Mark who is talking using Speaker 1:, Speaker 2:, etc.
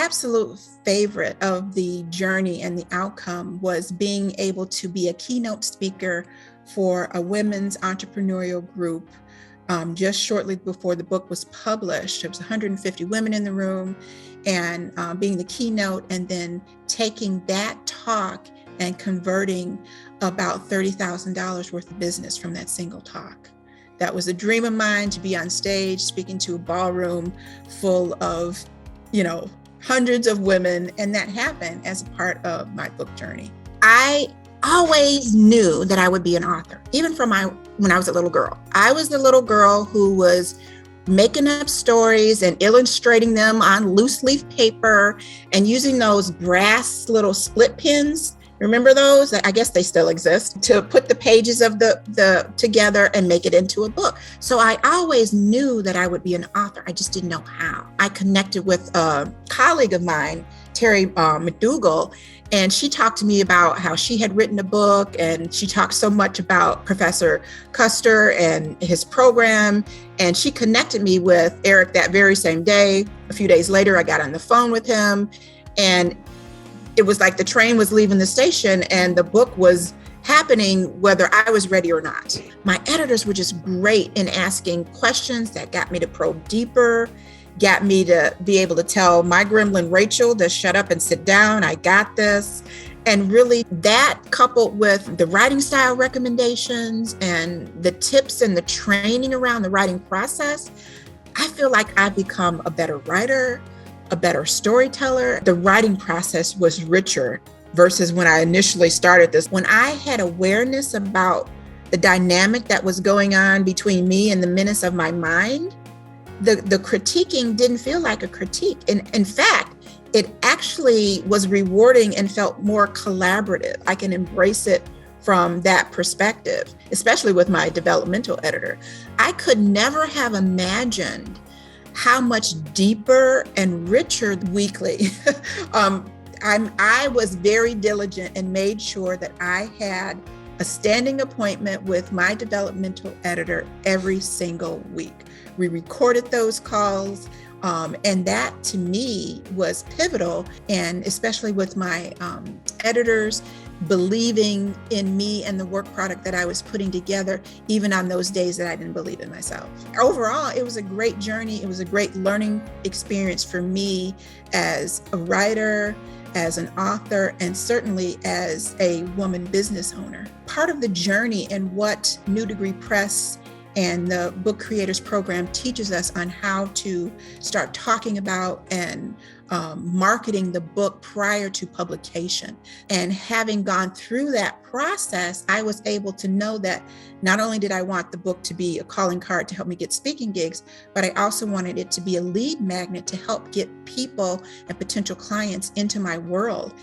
Speaker 1: absolute favorite of the journey and the outcome was being able to be a keynote speaker for a women's entrepreneurial group just shortly before the book was published. There was 150 women in the room, and being the keynote and then taking that talk and converting about $30,000 worth of business from that single talk. That was a dream of mine, to be on stage speaking to a ballroom full of, hundreds of women. And that happened as a part of my book journey. I always knew that I would be an author, even from when I was a little girl. I was the little girl who was making up stories and illustrating them on loose leaf paper and using those brass little split pins. Remember those? I guess they still exist, to put the pages of the together and make it into a book. So I always knew that I would be an author. I just didn't know how. I connected with a colleague of mine, Terry McDougall, and she talked to me about how she had written a book, and she talked so much about Professor Custer and his program. And she connected me with Eric that very same day. A few days later, I got on the phone with him, and it was like the train was leaving the station and the book was happening whether I was ready or not. My editors were just great in asking questions that got me to probe deeper, got me to be able to tell my gremlin Rachel to shut up and sit down. I got this. And really that, coupled with the writing style recommendations and the tips and the training around the writing process, I feel like I've become a better writer, a better storyteller. The writing process was richer versus when I initially started this. When I had awareness about the dynamic that was going on between me and the menace of my mind, the critiquing didn't feel like a critique. In fact, it actually was rewarding and felt more collaborative. I can embrace it from that perspective, especially with my developmental editor. I could never have imagined how much deeper and richer weekly. I was very diligent and made sure that I had a standing appointment with my developmental editor every single week. We recorded those calls, and that to me was pivotal, and especially with my editors believing in me and the work product that I was putting together, even on those days that I didn't believe in myself. Overall, it was a great journey. It was a great learning experience for me as a writer, as an author, and certainly as a woman business owner. Part of the journey and what New Degree Press and the Book Creators Program teaches us on how to start talking about and marketing the book prior to publication. And having gone through that process, I was able to know that not only did I want the book to be a calling card to help me get speaking gigs, but I also wanted it to be a lead magnet to help get people and potential clients into my world